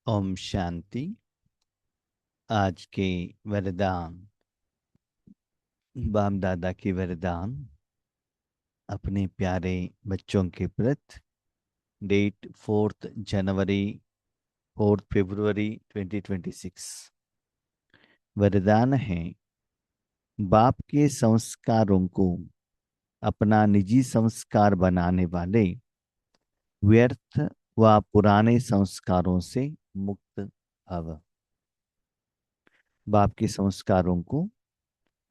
ओम शांति। आज के वरदान, बाप दादा के वरदान अपने प्यारे बच्चों के प्रति। डेट 4 फरवरी 2026। वरदान है, बाप के संस्कारों को अपना निजी संस्कार बनाने वाले व्यर्थ व पुराने संस्कारों से मुक्त भव। बाप के संस्कारों को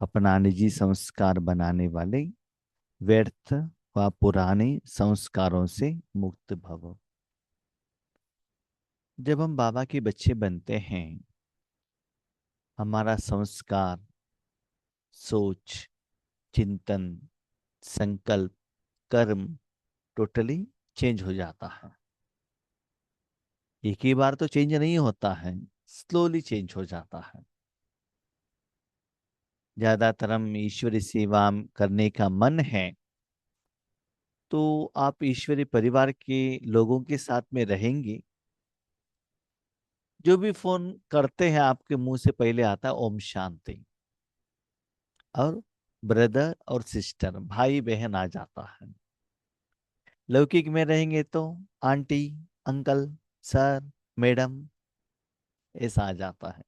अपना निजी संस्कार बनाने वाले व्यर्थ व पुराने संस्कारों से मुक्त भव। जब हम बाबा के बच्चे बनते हैं, हमारा संस्कार, सोच, चिंतन, संकल्प, कर्म टोटली चेंज हो जाता है। एक ही बार तो चेंज नहीं होता है, स्लोली चेंज हो जाता है। ज्यादातर हम ईश्वरी सेवा करने का मन है तो आप ईश्वरी परिवार के लोगों के साथ में रहेंगे। जो भी फोन करते हैं आपके मुंह से पहले आता है ओम शांति, और ब्रदर और सिस्टर, भाई बहन आ जाता है। लौकिक में रहेंगे तो आंटी, अंकल, सर, मैडम, ऐसा आ जाता है।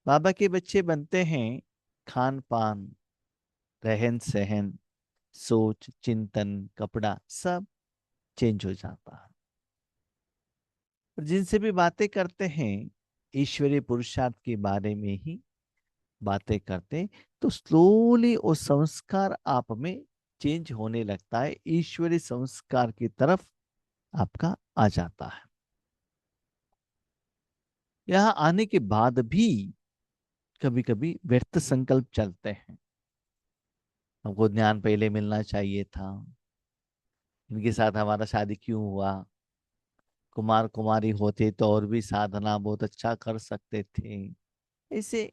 बाबा के बच्चे बनते हैं, खान पान, रहन सहन, सोच, चिंतन, कपड़ा सब चेंज हो जाता है। और जिनसे भी बातें करते हैं, ईश्वरीय पुरुषार्थ के बारे में ही बातें करते, तो स्लोली वो संस्कार आप में चेंज होने लगता है, ईश्वरीय संस्कार की तरफ आपका आ जाता है। यहाँ आने के बाद भी कभी कभी व्यर्थ संकल्प चलते हैं। हमको ज्ञान पहले मिलना चाहिए था, इनके साथ हमारा शादी क्यों हुआ, कुमार कुमारी होते तो और भी साधना बहुत अच्छा कर सकते थे। ऐसे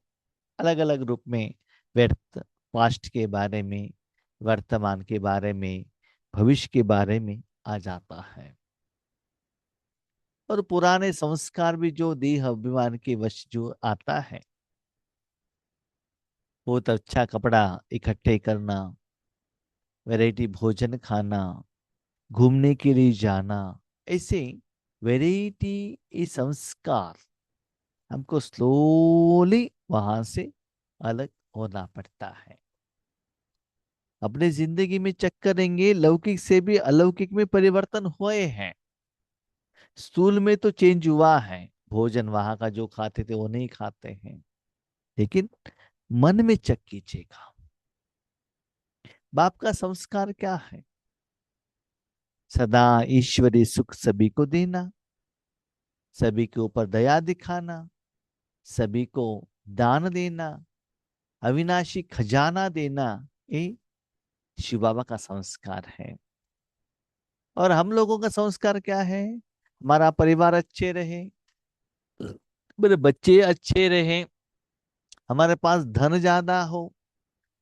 अलग अलग रूप में व्यर्थ, पास्ट के बारे में, वर्तमान के बारे में, भविष्य के बारे में आ जाता है। और पुराने संस्कार भी जो देह अभिमान के वश जो आता है, बहुत अच्छा कपड़ा इकट्ठे करना, वैरायटी भोजन खाना, घूमने के लिए जाना, ऐसे वैरायटी ये संस्कार हमको स्लोली वहां से अलग होना पड़ता है। अपने जिंदगी में चेक करेंगे, लौकिक से भी अलौकिक में परिवर्तन हुए हैं। स्थूल में तो चेंज हुआ है, भोजन वहां का जो खाते थे वो नहीं खाते हैं। लेकिन मन में चेक कीजिएगा, बाप का संस्कार क्या है? सदा ईश्वरीय सुख सभी को देना, सभी के ऊपर दया दिखाना, सभी को दान देना, अविनाशी खजाना देना, ये शिव बाबा का संस्कार है। और हम लोगों का संस्कार क्या है? हमारा परिवार अच्छे रहे, मेरे बच्चे अच्छे रहे, हमारे पास धन ज्यादा हो,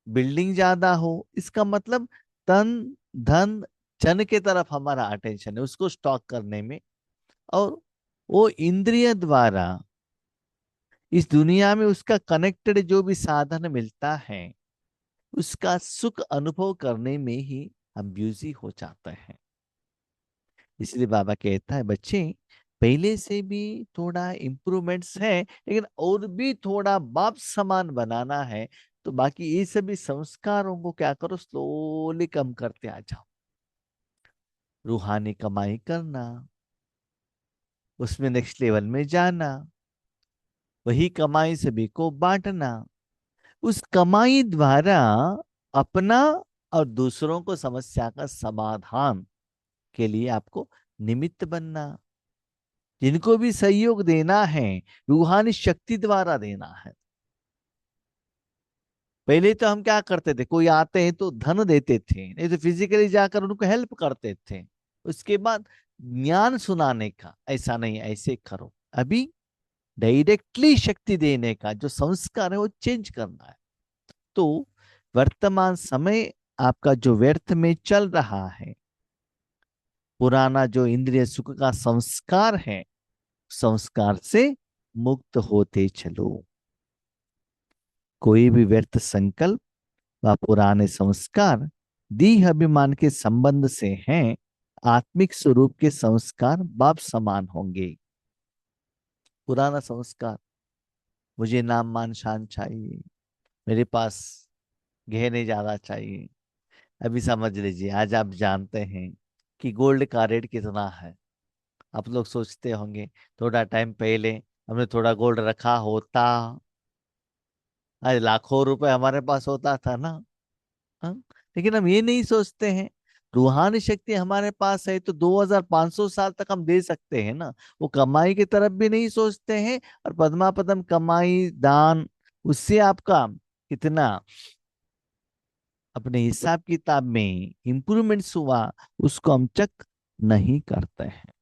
बिल्डिंग ज्यादा हो। इसका मतलब तन, धन, जन के तरफ हमारा अटेंशन है, उसको स्टॉक करने में। और वो इंद्रिय द्वारा इस दुनिया में उसका कनेक्टेड जो भी साधन मिलता है, उसका सुख अनुभव करने में ही हम बिजी हो जाते हैं। इसलिए बाबा कहता है, बच्चे पहले से भी थोड़ा इम्प्रूवमेंट्स है, लेकिन और भी थोड़ा बाप समान बनाना है। तो बाकी ये सभी संस्कारों को क्या करो, स्लोली कम करते आ जाओ। रूहानी कमाई करना, उसमें नेक्स्ट लेवल में जाना, वही कमाई सभी को बांटना, उस कमाई द्वारा अपना और दूसरों को समस्या का समाधान के लिए आपको निमित्त बनना। जिनको भी सहयोग देना है, रूहानी शक्ति द्वारा देना है। पहले तो हम क्या करते थे, कोई आते हैं तो धन देते थे, नहीं तो फिजिकली जाकर उनको हेल्प करते थे। उसके बाद ज्ञान सुनाने का, ऐसा नहीं ऐसे करो। अभी डायरेक्टली शक्ति देने का जो संस्कार है वो चेंज करना है। तो वर्तमान समय आपका जो व्यर्थ में चल रहा है, पुराना जो इंद्रिय सुख का संस्कार है, संस्कार से मुक्त होते चलो। कोई भी व्यर्थ संकल्प व पुराने संस्कार देह अभिमान के संबंध से हैं, आत्मिक स्वरूप के संस्कार बाप समान होंगे। पुराना संस्कार, मुझे नाम मान शान चाहिए, मेरे पास गहने ज्यादा चाहिए। अभी समझ लीजिए, आज आप जानते हैं कि गोल्ड का रेट कितना है। आप लोग सोचते होंगे थोड़ा टाइम पहले हमने थोड़ा गोल्ड रखा होता, आज लाखों रुपए हमारे पास होता था ना। हाँ? लेकिन हम ये नहीं सोचते हैं, रूहानी शक्ति हमारे पास है तो 2500 साल तक हम दे सकते हैं ना। वो कमाई की तरफ भी नहीं सोचते हैं, और पद्मा पदम कमाई दान, उससे आपका कितना अपने हिसाब किताब में इंप्रूवमेंट्स हुआ, उसको हम चेक नहीं करते हैं।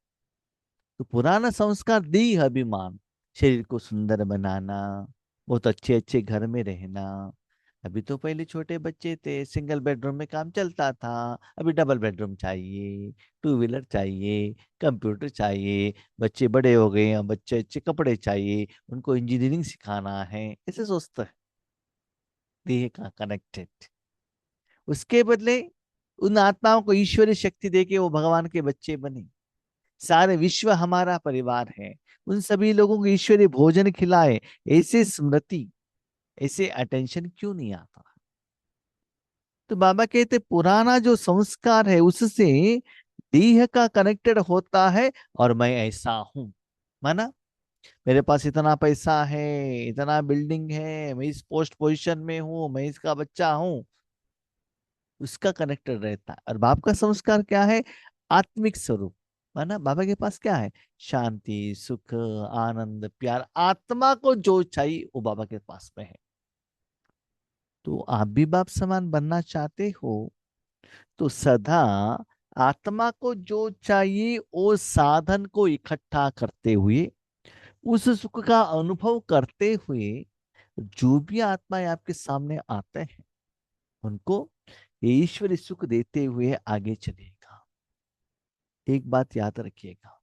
तो पुराना संस्कार दी अभिमान, शरीर को सुंदर बनाना, बहुत अच्छे अच्छे घर में रहना। अभी तो पहले छोटे बच्चे थे, सिंगल बेडरूम में काम चलता था। अभी डबल बेडरूम चाहिए, टू व्हीलर चाहिए, कंप्यूटर चाहिए। बच्चे बड़े हो गए हैं, बच्चे अच्छे कपड़े चाहिए, उनको इंजीनियरिंग सिखाना है, ऐसे सोचते हैं। देह का कनेक्टेड, उसके बदले उन आत्माओं को ईश्वरीय शक्ति देके वो भगवान के बच्चे बने। सारे विश्व हमारा परिवार है, उन सभी लोगों को ईश्वरीय भोजन खिलाए, ऐसे स्मृति, ऐसे अटेंशन क्यों नहीं आता? तो बाबा कहते पुराना जो संस्कार है उससे देह का कनेक्टेड होता है, और मैं ऐसा हूं, माना मेरे पास इतना पैसा है, इतना बिल्डिंग है, मैं इस पोस्ट पोजीशन में हूं, मैं इसका बच्चा हूं, उसका कनेक्टेड रहता है। और बाप का संस्कार क्या है? आत्मिक स्वरूप, माना बाबा के पास क्या है? शांति, सुख, आनंद, प्यार, आत्मा को जो चाहिए वो बाबा के पास में है। तो आप भी बाप समान बनना चाहते हो तो सदा आत्मा को जो चाहिए वो साधन को इकट्ठा करते हुए, उस सुख का अनुभव करते हुए, जो भी आत्माएं आपके सामने आते हैं उनको ईश्वरी सुख देते हुए आगे चलेगा। एक बात याद रखिएगा,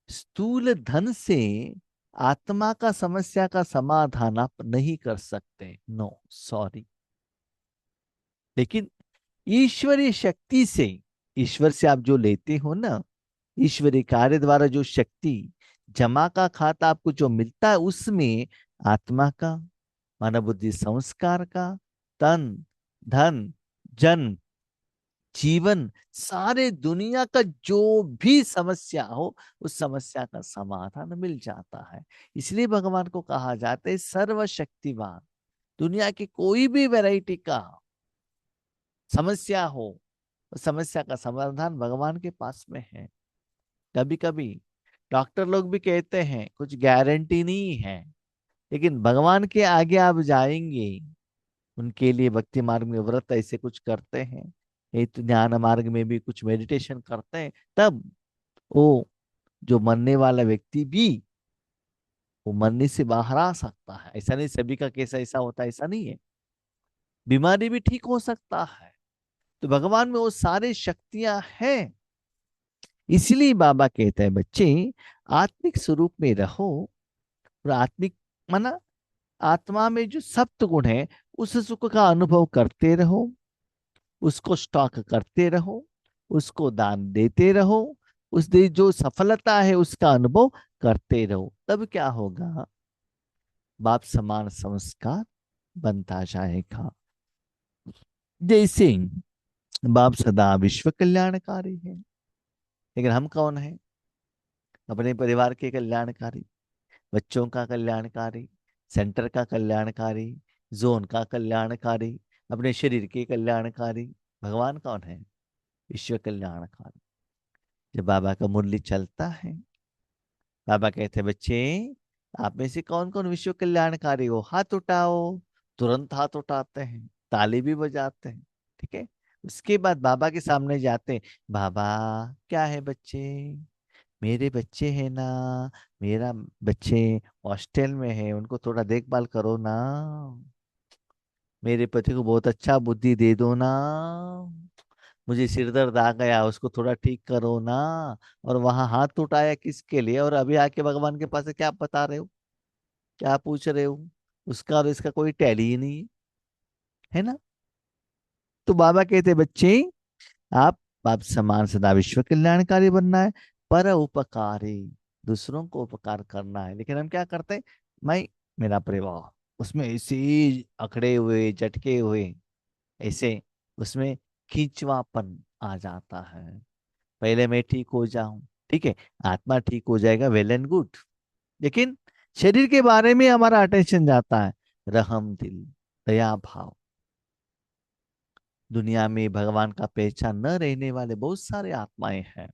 स्थूल धन से आत्मा का समस्या का समाधान आप नहीं कर सकते, नो सॉरी। लेकिन ईश्वरीय शक्ति से, ईश्वर से आप जो लेते हो ना, ईश्वरीय कार्य द्वारा जो शक्ति जमा का खाता आपको जो मिलता है, उसमें आत्मा का, मानव बुद्धि संस्कार का, तन, धन, जन, जीवन, सारे दुनिया का जो भी समस्या हो उस समस्या का समाधान मिल जाता है। इसलिए भगवान को कहा जाता है सर्वशक्तिवान। दुनिया की कोई भी वैरायटी का समस्या हो, उस समस्या का समाधान भगवान के पास में है। कभी कभी डॉक्टर लोग भी कहते हैं कुछ गारंटी नहीं है, लेकिन भगवान के आगे आप जाएंगे, उनके लिए भक्ति मार्ग में व्रत ऐसे कुछ करते हैं, ये तो ज्ञान मार्ग में भी कुछ मेडिटेशन करते हैं, तब वो जो मरने वाला व्यक्ति भी वो मरने से बाहर आ सकता है। ऐसा नहीं सभी का केस ऐसा होता है, ऐसा नहीं है, बीमारी भी ठीक हो सकता है। तो भगवान में वो सारी शक्तियां हैं। इसलिए बाबा कहते हैं बच्चे आत्मिक स्वरूप में रहो, और आत्मिक माना आत्मा में जो सप्त गुण है उस सुख का अनुभव करते रहो, उसको स्टॉक करते रहो, उसको दान देते रहो, उस दे जो सफलता है उसका अनुभव करते रहो। तब क्या होगा? बाप समान संस्कार बनता जाएगा। जैसे बाप सदा विश्व कल्याणकारी है, लेकिन हम कौन है? अपने परिवार के कल्याणकारी, बच्चों का कल्याणकारी, सेंटर का कल्याणकारी, जोन का कल्याणकारी, अपने शरीर के कल्याणकारी। भगवान कौन है? विश्व कल्याणकारी। जब बाबा का मुरली चलता है, बाबा कहते हैं बच्चे आप में से कौन कौन विश्व कल्याणकारी हो, हाथ उठाओ। तुरंत हाथ उठाते हैं, ताली भी बजाते हैं। ठीक है, उसके बाद बाबा के सामने जाते हैं। बाबा क्या है बच्चे? मेरे बच्चे हैं ना, मेरा बच्चे हॉस्टल में है, उनको थोड़ा देखभाल करो ना, मेरे पति को बहुत अच्छा बुद्धि दे दो ना, मुझे सिर दर्द आ गया, उसको थोड़ा ठीक करो ना। और वहां हाथ उठाया किसके लिए, और अभी आके भगवान के पास से क्या बता रहे हो, क्या पूछ रहे हो। उसका और इसका कोई टैली ही नहीं है ना। तो बाबा कहते बच्चे, आप आप समान सदा विश्व कल्याणकारी बनना है, पर उपकारी, दूसरों को उपकार करना है। लेकिन हम क्या करते हैं, मैं, मेरा परिवार, उसमें ऐसे ही अकड़े हुए झटके हुए, ऐसे उसमें खींचवापन आ जाता है। पहले मैं ठीक हो जाऊं, ठीक है, आत्मा ठीक हो जाएगा, वेल एंड गुड। लेकिन शरीर के बारे में हमारा अटेंशन जाता है। रहम दिल, दया भाव। दुनिया में भगवान का पहचान न रहने वाले बहुत सारे आत्माएं हैं।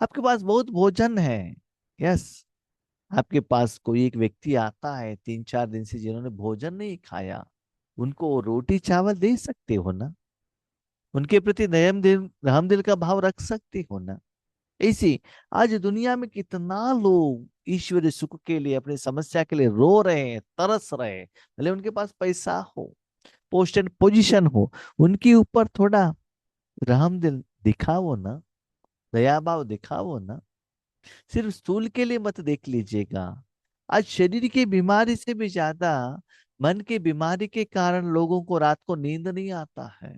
आपके पास बहुत भोजन है, यस। आपके पास कोई एक व्यक्ति आता है 3-4 दिन से जिन्होंने भोजन नहीं खाया, उनको रोटी चावल दे सकते हो ना। उनके प्रति रहम दिल का भाव रख सकते हो ना। ऐसी आज दुनिया में कितना लोग ईश्वरीय सुख के लिए, अपनी समस्या के लिए रो रहे हैं, तरस रहे हैं। भले उनके पास पैसा हो, पोस्ट एंड पोजीशन हो, उनके ऊपर थोड़ा रहम दिल दिखाओ ना, दया भाव दिखाओ ना। सिर्फ स्थूल के लिए मत देख लीजिएगा। आज शरीर की बीमारी से भी ज्यादा मन की बीमारी के कारण लोगों को रात को नींद नहीं आता है।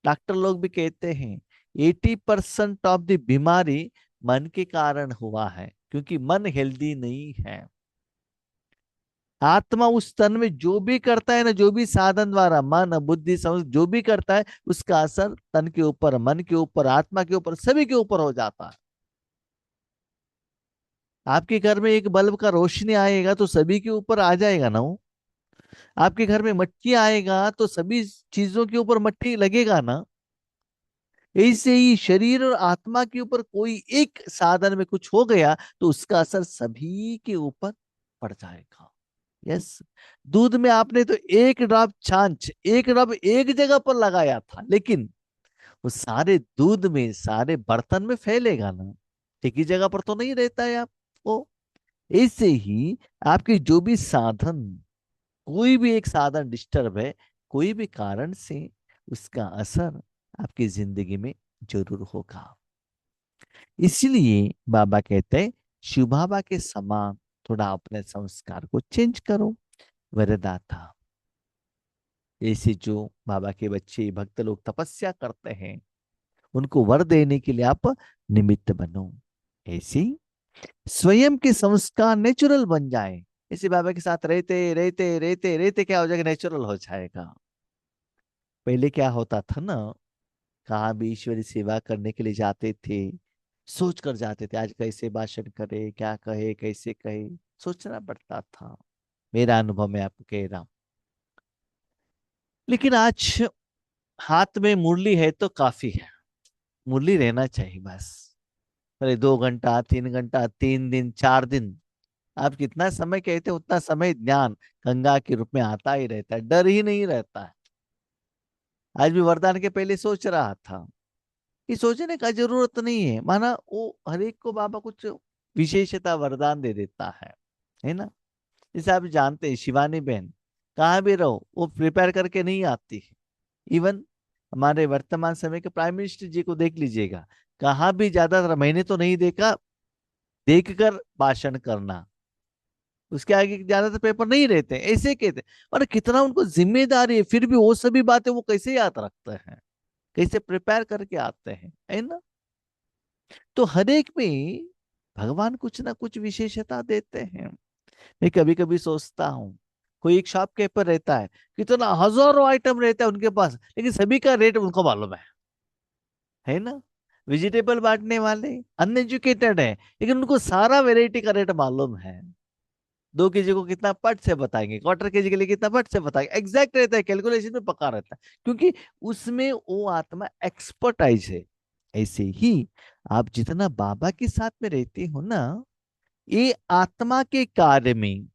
डॉक्टर लोग भी कहते हैं 80% ऑफ द बीमारी मन के कारण हुआ है, क्योंकि मन हेल्दी नहीं है। आत्मा उस तन में जो भी करता है ना, जो भी साधन द्वारा मन बुद्धि समझ जो भी करता है, उसका असर तन के ऊपर, मन के ऊपर, आत्मा के ऊपर, सभी के ऊपर हो जाता है। आपके घर में एक बल्ब का रोशनी आएगा तो सभी के ऊपर आ जाएगा ना वो। आपके घर में मट्टी आएगा तो सभी चीजों के ऊपर मट्टी लगेगा ना। ऐसे ही शरीर और आत्मा के ऊपर कोई एक साधन में कुछ हो गया तो उसका असर सभी के ऊपर पड़ जाएगा। यस। दूध में आपने तो एक ड्रॉप छाछ, एक ड्रॉप एक जगह पर लगाया था, लेकिन वो सारे दूध में, सारे बर्तन में फैलेगा ना, एक ही जगह पर तो नहीं रहता है आप वो। ऐसे ही आपके जो भी साधन, कोई भी एक साधन डिस्टर्ब है, कोई भी कारण से, उसका असर आपकी जिंदगी में जरूर होगा। इसलिए बाबा कहते हैं शिव बाबा के समान थोड़ा अपने संस्कार को चेंज करो। वरदाता, ऐसे जो बाबा के बच्चे भक्त लोग तपस्या करते हैं, उनको वर देने के लिए आप निमित्त बनो। ऐसे ही स्वयं के संस्कार नेचुरल बन जाए। इसी बाबा के साथ रहते रहते रहते रहते क्या हो जाएगा, नेचुरल हो जाएगा। पहले क्या होता था ना, कहाँ भी ईश्वरी सेवा करने के लिए जाते थे, सोच कर जाते थे आज कैसे भाषण करे, क्या कहे, कैसे कहे, सोचना पड़ता था। मेरा अनुभव मैं आपको कह रहा हूं। लेकिन आज हाथ में मुरली है तो काफी है, मुरली रहना चाहिए बस। अरे 2 घंटा, 3 घंटा, 3 दिन, 4 दिन, आप कितना समय कहते हैं उतना समय ज्ञान गंगा के रूप में आता ही रहता है, डर ही नहीं रहता है। आज भी वरदान के पहले सोच रहा था कि सोचने का जरूरत नहीं है, माना वो हर एक को बाबा कुछ विशेषता वरदान दे देता है ना। जैसे आप जानते हैं शिवानी बहन, कहाँ भी रहो वो प्रिपेयर करके नहीं आती। इवन हमारे वर्तमान समय के प्राइम मिनिस्टर जी को देख लीजिएगा, कहाँ भी ज्यादातर, मैंने तो नहीं देखा, देखकर भाषण करना, उसके आगे ज्यादातर पेपर नहीं रहते, ऐसे कहते। और कितना उनको जिम्मेदारी है, फिर भी वो सभी बातें वो कैसे याद रखते हैं, कैसे प्रिपेयर करके आते हैं, है ना। तो हर एक में भगवान कुछ ना कुछ विशेषता देते हैं। मैं कभी कभी सोचता हूँ, कोई एक शॉपकीपर रहता है, कितना हजारों आइटम रहता है उनके पास, लेकिन सभी का रेट उनको मालूम है ना। वेजिटेबल बांटने वाले अनएजुकेटेड है, लेकिन उनको सारा वेराइटी का रेट मालूम है। 2 केजी को कितना पट से बताएंगे, क्वार्टर केजी के लिए कितना पट से बताएंगे, एग्जैक्ट रहता है, कैलकुलेशन में पक्का रहता है, क्योंकि उसमें वो आत्मा एक्सपर्टाइज है। ऐसे ही आप जितना बाबा के साथ में रहते हो ना, ये आत्मा के कार्य में,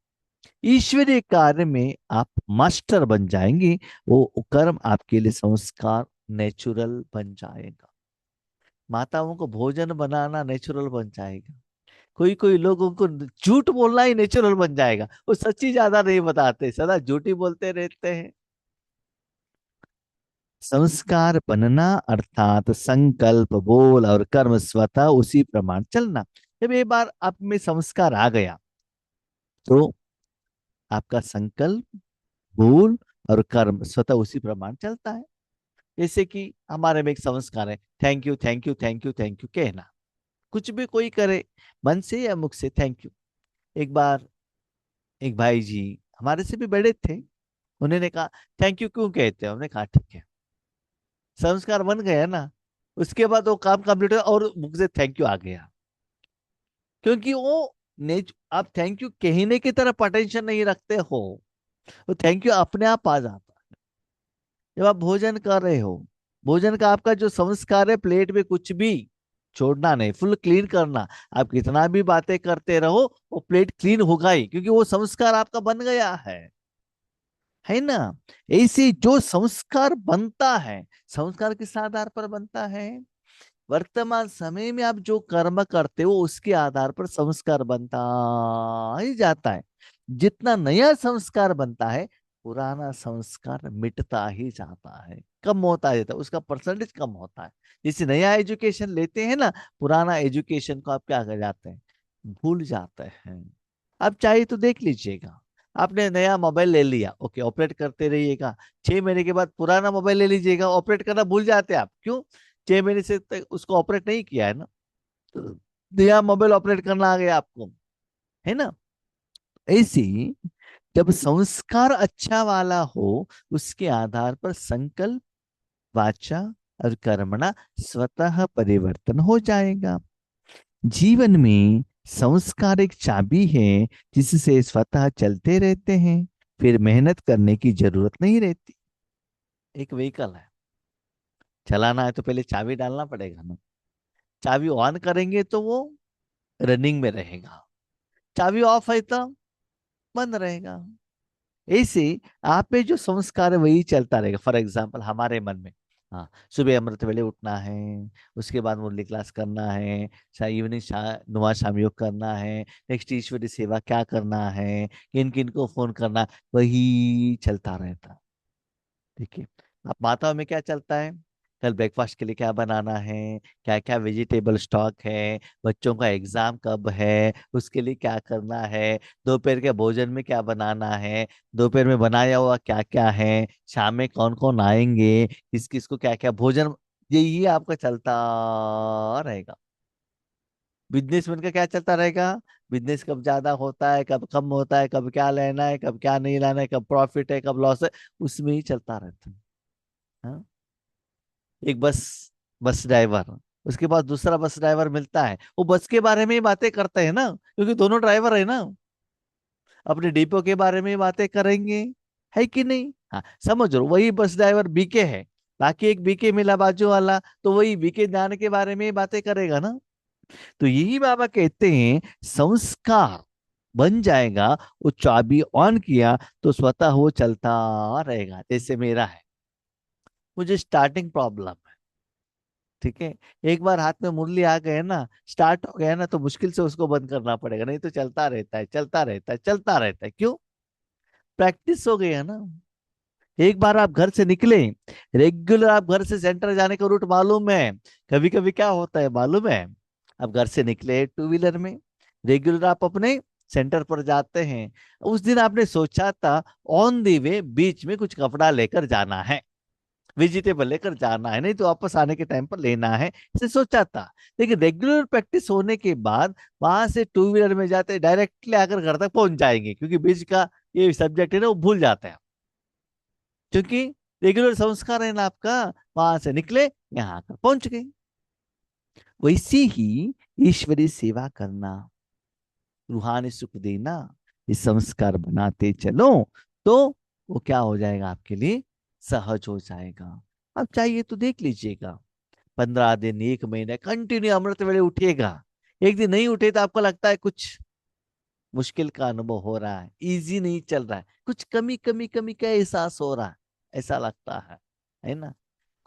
ईश्वरीय कार्य में आप मास्टर बन जाएंगे। वो कर्म आपके लिए संस्कार नेचुरल बन जाएगा। माताओं को भोजन बनाना नेचुरल बन जाएगा। कोई कोई लोगों को झूठ बोलना ही नेचुरल बन जाएगा, वो सच्ची ज्यादा नहीं बताते, सदा झूठी बोलते रहते हैं। संस्कार बनना अर्थात संकल्प, बोल और कर्म स्वतः उसी प्रमाण चलना। जब एक बार आप में संस्कार आ गया तो आपका संकल्प, बोल और कर्म स्वतः उसी प्रमाण चलता है। जैसे कि हमारे में एक संस्कार है, thank you thank you thank you thank you कहना। कुछ भी कोई करे, मन से या मुख से थैंक यू। एक बार एक भाई जी हमारे से भी बड़े थे, उन्होंने कहा थैंक यू क्यों कहते हो। हमने कहा ठीक है, संस्कार बन गया ना। उसके बाद वो काम कंप्लीट हुआ और मुख से थैंक यू आ गया, क्योंकि वो आप थैंक यू कहने की तरफ अटेंशन नहीं रखते हो, तो थैंक यू अपने आप आ जाता है। जब आप भोजन कर रहे हो, भोजन का आपका जो संस्कार है, प्लेट में कुछ भी छोड़ना नहीं, फुल क्लीन करना। आप कितना भी बातें करते रहो, वो प्लेट क्लीन होगा ही, क्योंकि वो संस्कार आपका बन गया है ना। ऐसे जो संस्कार बनता है, संस्कार किस आधार पर बनता है? वर्तमान समय में आप जो कर्म करते हो उसके आधार पर संस्कार बनता ही जाता है। जितना नया संस्कार बनता है, पुराना संस्कार मिटता ही जाता है, कम होता जाता है, उसका परसेंटेज कम होता है। जैसे नया एजुकेशन लेते हैं ना, पुराना एजुकेशन को आप क्या कर जाते हैं, भूल जाते हैं। आप चाहिए तो देख लीजिएगा, आपने नया मोबाइल ले लिया, ओके ऑपरेट करते रहिएगा। 6 महीने के बाद पुराना मोबाइल ले लीजिएगा, ऑपरेट करना भूल जाते हैं आप। क्यों? 6 महीने से तक उसको ऑपरेट नहीं किया है ना, तो नया मोबाइल ऑपरेट करना आ गया आपको, है ना। ऐसे ही जब संस्कार अच्छा वाला हो, उसके आधार पर संकल्प, वाचा और कर्मणा स्वतः परिवर्तन हो जाएगा। जीवन में संस्कार एक चाबी है, जिससे स्वतः चलते रहते हैं, फिर मेहनत करने की जरूरत नहीं रहती। एक व्हीकल है, चलाना है तो पहले चाबी डालना पड़ेगा ना। चाबी ऑन करेंगे तो वो रनिंग में रहेगा, चाबी ऑफ है तो बंद रहेगा। ऐसे आप में जो संस्कार है वही चलता रहेगा। फॉर एग्जाम्पल हमारे मन में, हाँ, सुबह अमृत वेले उठना है, उसके बाद मुरली क्लास करना है, इवनिंग नुआ शाम योग करना है, नेक्स्ट ईश्वरी सेवा क्या करना है, किन किन को फोन करना, वही चलता रहता है। ठीक है। अब माताओं में क्या चलता है, कल ब्रेकफास्ट के लिए क्या बनाना है, क्या क्या वेजिटेबल स्टॉक है, बच्चों का एग्जाम कब है, उसके लिए क्या करना है, दोपहर के भोजन में क्या बनाना है, दोपहर में बनाया हुआ क्या क्या है, शाम में कौन कौन आएंगे, किस किस को क्या क्या भोजन, यही आपका चलता रहेगा। बिजनेसमैन का क्या चलता रहेगा, बिजनेस कब ज्यादा होता है, कब कम होता है, कब क्या लेना है, कब क्या नहीं लाना है, कब प्रॉफिट है, कब लॉस है, उसमें ही चलता रहता है। हाँ? एक बस बस ड्राइवर, उसके पास दूसरा बस ड्राइवर मिलता है, वो बस के बारे में ही बातें करते हैं ना, क्योंकि दोनों ड्राइवर है ना, अपने डिपो के बारे में ही बातें करेंगे, है कि नहीं। हाँ, समझ लो, वही बस ड्राइवर बीके है, बाकी एक बीके मिला बाजू वाला, तो वही बीके ज्ञान के बारे में ही बातें करेगा ना। तो यही बाबा कहते हैं, संस्कार बन जाएगा, वो चाबी ऑन किया तो स्वतः वो चलता रहेगा। जैसे मेरा है, मुझे स्टार्टिंग प्रॉब्लम है, ठीक है। एक बार हाथ में मुरली आ गए ना, स्टार्ट हो गया ना, तो मुश्किल से उसको बंद करना पड़ेगा, नहीं तो चलता रहता है चलता रहता है चलता रहता है। क्यों? प्रैक्टिस हो गई है ना। एक बार आप घर से निकले, रेगुलर आप घर से सेंटर जाने का रूट मालूम है। कभी कभी क्या होता है मालूम है, आप घर से निकले टू व्हीलर में, रेगुलर आप अपने सेंटर पर जाते हैं। उस दिन आपने सोचा था ऑन दी वे बीच में कुछ कपड़ा लेकर जाना है, वेजिटेबल लेकर जाना है, नहीं तो वापस आने के टाइम पर लेना है, इसे सोचा था। लेकिन रेगुलर प्रैक्टिस होने के बाद वहां से टू व्हीलर में जाते डायरेक्टली आकर घर तक पहुंच जाएंगे, क्योंकि बीच का ये सब्जेक्ट है ना, वो भूल जाते हैं, क्योंकि रेगुलर संस्कार है ना आपका। वहां से निकले, यहाँ आकर पहुंच गए। वैसे ही ईश्वरी सेवा करना, रूहानी सुख देना, ये संस्कार बनाते चलो, तो वो क्या हो जाएगा आपके लिए, सहज हो जाएगा। अब चाहिए तो देख लीजिएगा, 15 दिन 1 महीने कंटिन्यू अमृत वेले उठिएगा, एक दिन नहीं उठे तो आपको लगता है कुछ मुश्किल का अनुभव हो रहा है, इजी नहीं चल रहा है, कुछ कमी कमी कमी का एहसास हो रहा है, ऐसा लगता है ना।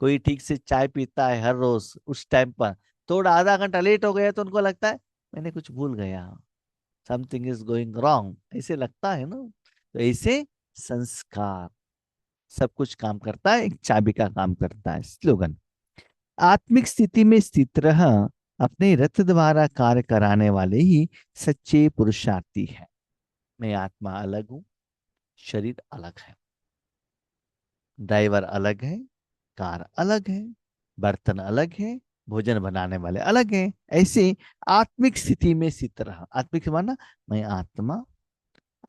कोई ठीक से चाय पीता है हर रोज उस टाइम पर, थोड़ा आधा घंटा लेट हो गया तो उनको लगता है मैंने कुछ भूल गया, समथिंग इज गोइंग रॉन्ग, ऐसे लगता है ना। तो ऐसे संस्कार, सब कुछ काम करता है, एक चाबी का काम करता है। स्लोगन। आत्मिक स्थिति में स्थित रह अपने रथ द्वारा कार्य कराने वाले ही सच्चे पुरुषार्थी है। मैं आत्मा अलग हूं, शरीर अलग है, ड्राइवर अलग है, कार अलग है, बर्तन अलग है, भोजन बनाने वाले अलग हैं। ऐसे आत्मिक स्थिति में स्थित रहा। आत्मिक माना मैं आत्मा,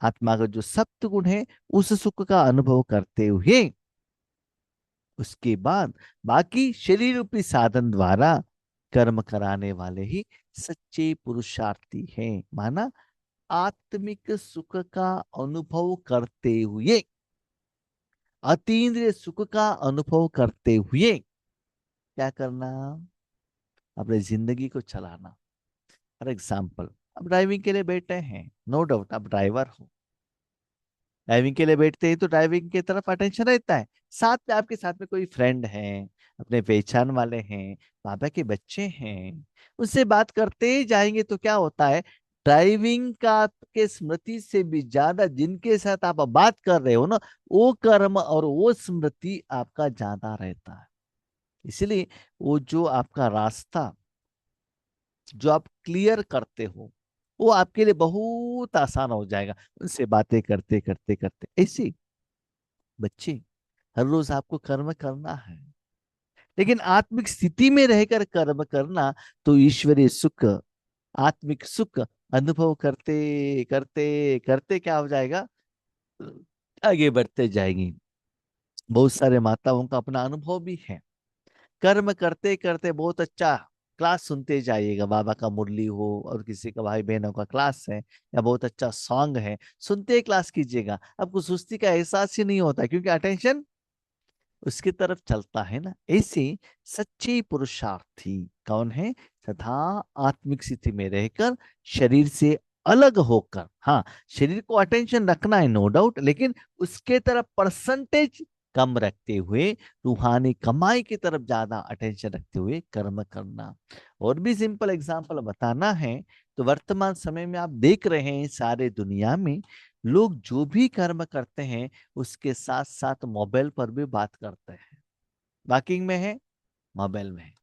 आत्मा का जो सप्त गुण है उस सुख का अनुभव करते हुए उसके बाद बाकी शरीर रूपी साधन द्वारा कर्म कराने वाले ही सच्चे पुरुषार्थी हैं। माना आत्मिक सुख का अनुभव करते हुए, अतीन्द्रिय सुख का अनुभव करते हुए क्या करना? अपनी जिंदगी को चलाना। फॉर एग्जाम्पल, आप ड्राइविंग के लिए बैठे हैं, नो डाउट आप ड्राइवर हो। ड्राइविंग के लिए बैठते हैं तो ड्राइविंग की तरफ अटेंशन रहता है। साथ में आपके साथ में कोई फ्रेंड है, अपने पहचान वाले हैं, बाबा के बच्चे हैं, उससे बात करते ही जाएंगे तो क्या होता है? ड्राइविंग का के स्मृति से भी ज्यादा जिनके साथ आप बात कर रहे हो ना, वो कर्म और वो स्मृति आपका ज्यादा रहता है। इसलिए वो जो आपका रास्ता जो आप क्लियर करते हो वो आपके लिए बहुत आसान हो जाएगा उनसे बातें करते करते करते। ऐसे बच्चे, हर रोज आपको कर्म करना है, लेकिन आत्मिक स्थिति में रहकर कर्म करना तो ईश्वरीय सुख, आत्मिक सुख अनुभव करते करते करते क्या हो जाएगा? आगे बढ़ते जाएंगी। बहुत सारे माताओं का अपना अनुभव भी है। कर्म करते करते बहुत अच्छा क्लास सुनते जाइएगा, बाबा का मुरली हो और किसी का भाई बहनों का क्लास है या बहुत अच्छा सॉन्ग है, सुनते ही क्लास कीजिएगा, आपको सुस्ती का एहसास ही नहीं होता क्योंकि अटेंशन उसकी तरफ चलता है ना। ऐसे सच्चे पुरुषार्थी कौन है? सदा आत्मिक स्थिति में रहकर शरीर से अलग होकर, हाँ शरीर को अटेंशन रखना है नो डाउट, लेकिन उसके तरफ परसेंटेज कम रखते हुए रूहानी कमाई की तरफ ज्यादा अटेंशन रखते हुए कर्म करना। और भी सिंपल एग्जांपल बताना है तो वर्तमान समय में आप देख रहे हैं सारे दुनिया में लोग जो भी कर्म करते हैं उसके साथ साथ मोबाइल पर भी बात करते हैं। वॉकिंग में है, मोबाइल में है,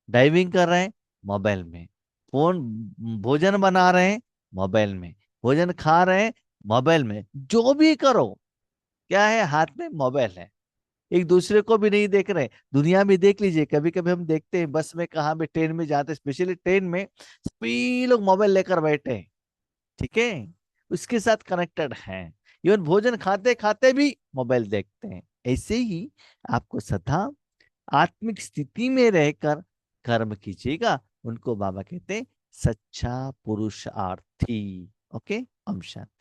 ड्राइविंग कर रहे हैं, मोबाइल में, फोन, भोजन बना रहे हैं, मोबाइल में, भोजन खा रहे हैं, मोबाइल में, जो भी करो क्या है? हाथ में मोबाइल है। एक दूसरे को भी नहीं देख रहे। दुनिया में देख लीजिए, कभी कभी हम देखते हैं बस में, कहाँ भी ट्रेन में जाते हैं, स्पेशली ट्रेन में सभी लोग मोबाइल लेकर बैठे हैं। ठीक है, उसके साथ कनेक्टेड हैं। इवन भोजन खाते खाते भी मोबाइल देखते हैं। ऐसे ही आपको सदा आत्मिक स्थिति में रहकर कर्म कीजिएगा, उनको बाबा कहते हैं सच्चा पुरुषार्थी। ओके, ओम शांति।